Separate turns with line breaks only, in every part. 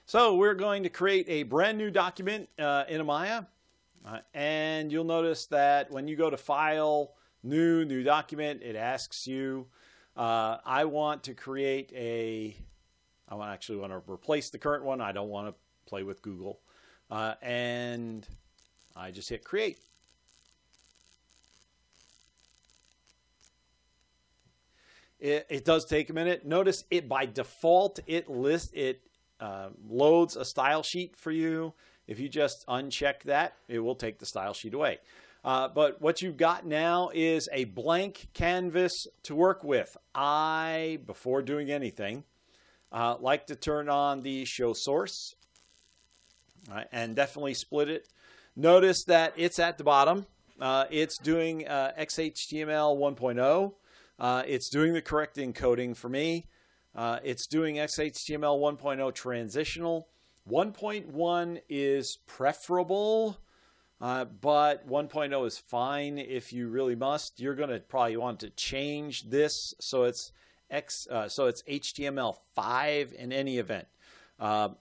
So we're going to create a brand new document in Amaya. And you'll notice that when you go to File, New Document, it asks you, I want to create I actually want to replace the current one. I don't want to play with Google. And I just hit Create. It does take a minute. Notice it by default, it loads a style sheet for you. If you just uncheck that, it will take the style sheet away. But what you've got now is a blank canvas to work with. Before doing anything, like to turn on the show source, and definitely split it. Notice that it's at the bottom. It's doing XHTML 1.0. It's doing the correct encoding for me. It's doing XHTML 1.0 transitional. 1.1 is preferable, but 1.0 is fine if you really must. You're going to probably want to change this so it's HTML5 in any event.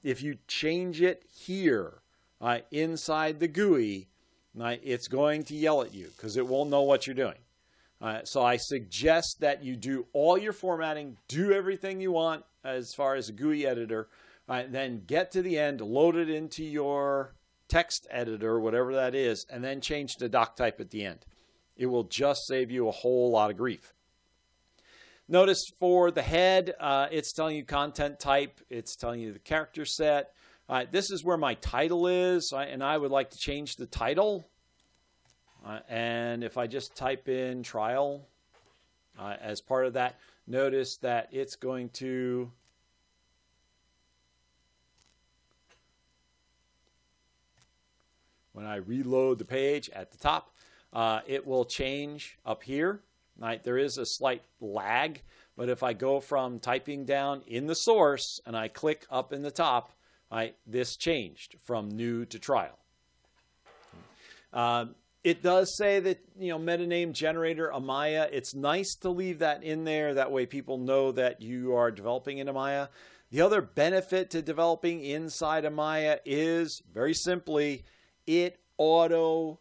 If you change it here inside the GUI, it's going to yell at you because it won't know what you're doing. So I suggest that you do all your formatting, do everything you want as far as a GUI editor, then get to the end, load it into your text editor, whatever that is, and then change the doc type at the end. It will just save you a whole lot of grief. Notice for the head, it's telling you content type. It's telling you the character set. This is where my title is, and I would like to change the title. And if I just type in trial as part of that, notice that it's going to when I reload the page at the top, it will change up here. There is a slight lag, but if I go from typing down in the source and I click up in the top, this changed from new to trial. It does say that, meta name generator Amaya. It's nice to leave that in there. That way people know that you are developing in Amaya. The other benefit to developing inside Amaya is, very simply, it auto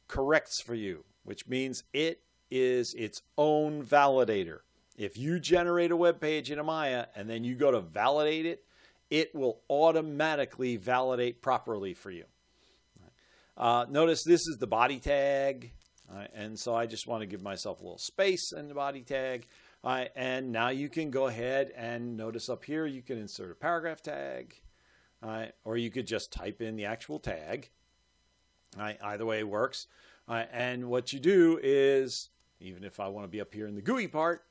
corrects for you, which means it is its own validator. If you generate a web page in Amaya and then you go to validate it, it will automatically validate properly for you. Notice this is the body tag, and so I just want to give myself a little space in the body tag. And now you can go ahead and notice up here you can insert a paragraph tag, or you could just type in the actual tag. Either way works. And what you do is, even if I want to be up here in the GUI part,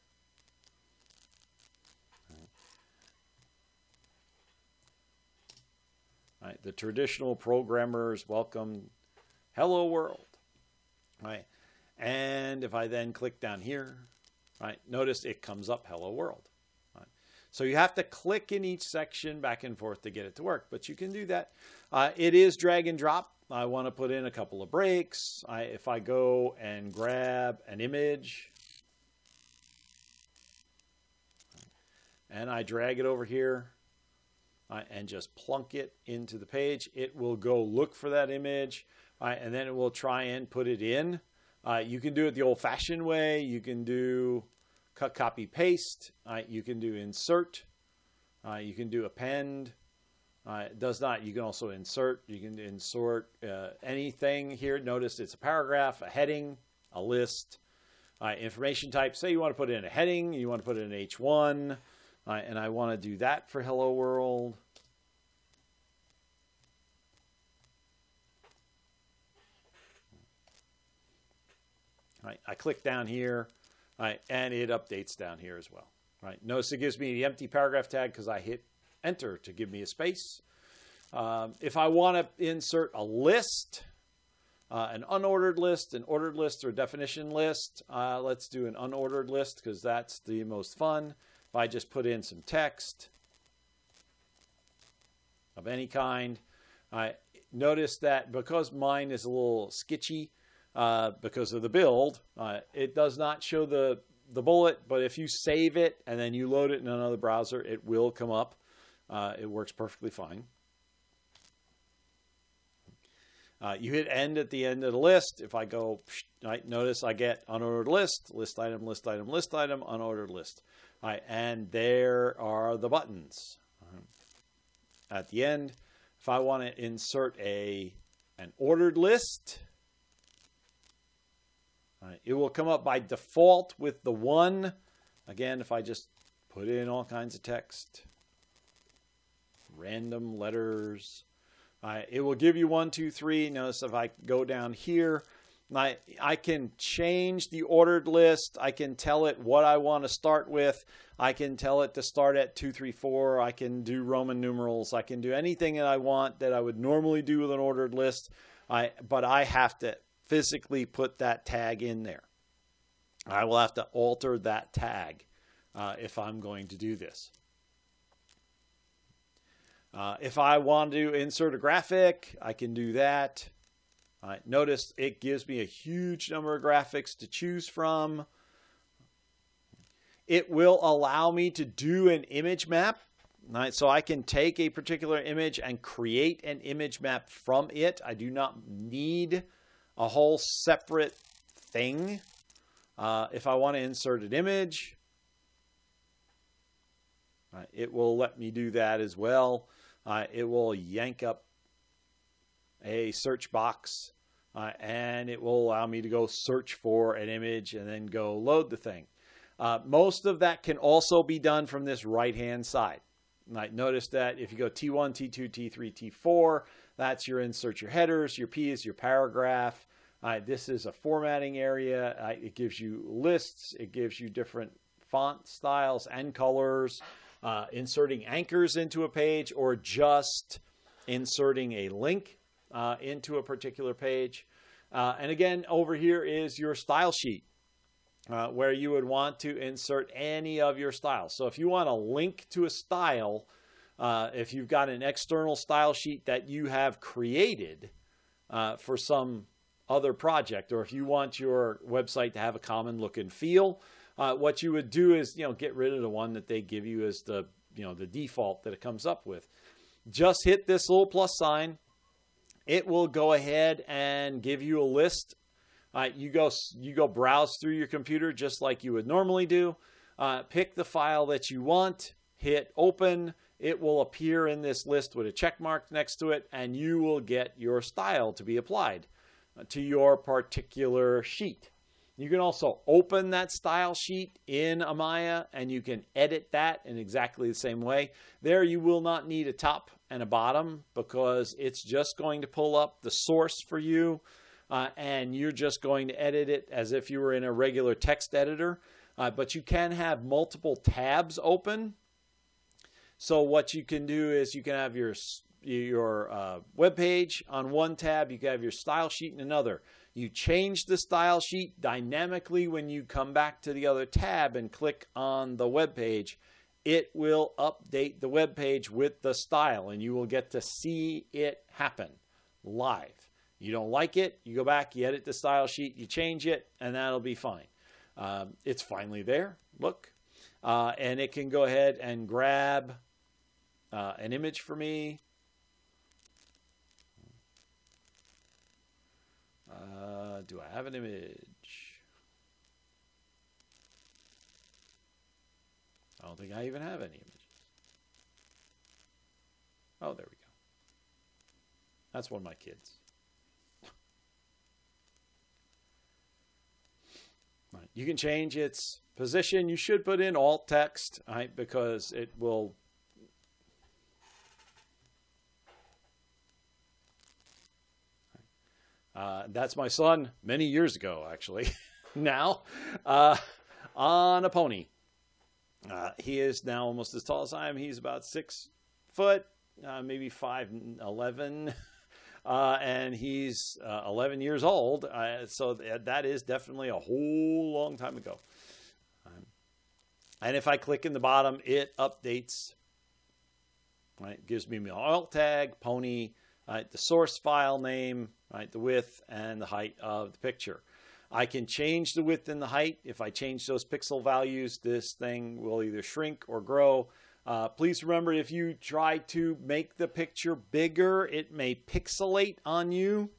the traditional programmers welcome hello world. And if I then click down here, notice it comes up hello world. So you have to click in each section back and forth to get it to work, but you can do that. It is drag and drop. I want to put in a couple of breaks. If I go and grab an image and I drag it over here, and just plunk it into the page, it will go look for that image, and then it will try and put it in. You can do it the old-fashioned way. You can do cut, copy, paste. You can do insert. You can do append. It does not. You can also insert. You can insert anything here. Notice it's a paragraph, a heading, a list, information type. Say you want to put in a heading, you want to put in an H1, and I want to do that for hello world. I click down here, and it updates down here as well. Notice it gives me the empty paragraph tag because I hit enter to give me a space. If I want to insert a list, an unordered list, an ordered list, or a definition list, let's do an unordered list because that's the most fun. If I just put in some text of any kind, notice that because mine is a little sketchy because of the build, it does not show the bullet, but if you save it and then you load it in another browser, it will come up. It works perfectly fine. You hit end at the end of the list. If I go, right, notice I get unordered list, list item, list item, list item, unordered list. All right, and there are the buttons. At the end, if I want to insert an ordered list, it will come up by default with the 1. Again, if I just put in all kinds of text, random letters, it will give you 1, 2, 3. Notice if I go down here, I can change the ordered list. I can tell it what I want to start with. I can tell it to start at 2, 3, 4. I can do Roman numerals. I can do anything that I want that I would normally do with an ordered list. But I have to physically put that tag in there. I will have to alter that tag if I'm going to do this. If I want to insert a graphic, I can do that. Notice it gives me a huge number of graphics to choose from. It will allow me to do an image map. Right, so I can take a particular image and create an image map from it. I do not need a whole separate thing. If I want to insert an image, it will let me do that as well. It will yank up a search box and it will allow me to go search for an image and then go load the thing. Most of that can also be done from this right-hand side. Notice that if you go T1, T2, T3, T4, that's your insert your headers. Your P is your paragraph. This is a formatting area. It gives you lists. It gives you different font styles and colors. Inserting anchors into a page or just inserting a link into a particular page. And again, over here is your style sheet. Where you would want to insert any of your styles. So if you want to link to a style, if you've got an external style sheet that you have created for some other project, or if you want your website to have a common look and feel, what you would do is, get rid of the one that they give you as the, the default that it comes up with. Just hit this little plus sign. It will go ahead and give you a list. You go browse through your computer just like you would normally do. Pick the file that you want, hit open. It will appear in this list with a check mark next to it, and you will get your style to be applied to your particular sheet. You can also open that style sheet in Amaya, and you can edit that in exactly the same way. There you will not need a top and a bottom because it's just going to pull up the source for you. And you're just going to edit it as if you were in a regular text editor. But you can have multiple tabs open. So what you can do is you can have your web page on one tab. You can have your style sheet in another. You change the style sheet dynamically when you come back to the other tab and click on the web page. It will update the web page with the style, and you will get to see it happen live. You don't like it, you go back, you edit the style sheet, you change it, and that'll be fine. It's finally there, look. And it can go ahead and grab an image for me. Do I have an image? I don't think I even have any images. Oh, there we go. That's one of my kids. Right. You can change its position. You should put in alt text, right, because it will. That's my son many years ago, actually. Now, on a pony. He is now almost as tall as I am. He's about 6 foot, maybe 5'11". And he's 11 years old, so that is definitely a whole long time ago. And if I click in the bottom, it updates. Right, it gives me my alt tag, pony, the source file name, right, the width, and the height of the picture. I can change the width and the height. If I change those pixel values, this thing will either shrink or grow. Please remember, if you try to make the picture bigger, it may pixelate on you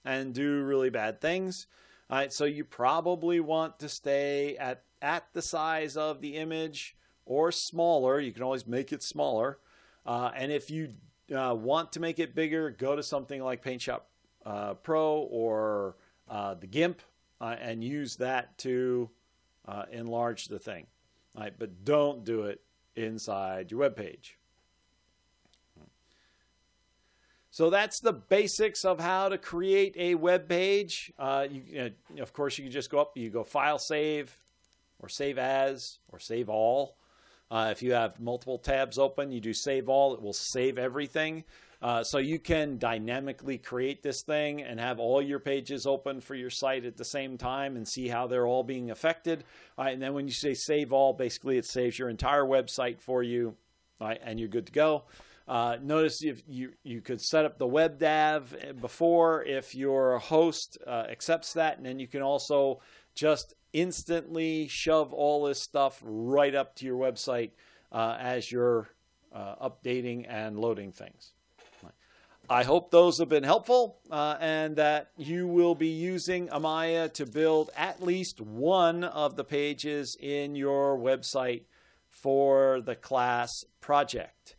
and do really bad things. All right, so you probably want to stay at the size of the image or smaller. You can always make it smaller. And if you want to make it bigger, go to something like PaintShop Pro or the GIMP and use that to enlarge the thing. All right, but don't do it inside your web page. So that's the basics of how to create a web page. Of course, you can just go up, you go File, Save, or Save As, or Save All. If you have multiple tabs open, you do Save All. It will save everything. So you can dynamically create this thing and have all your pages open for your site at the same time and see how they're all being affected. And then when you say Save All, basically it saves your entire website for you, and you're good to go. Notice if you could set up the web nav before if your host accepts that, and then you can also just instantly shove all this stuff right up to your website as you're updating and loading things. I hope those have been helpful and that you will be using Amaya to build at least one of the pages in your website for the class project.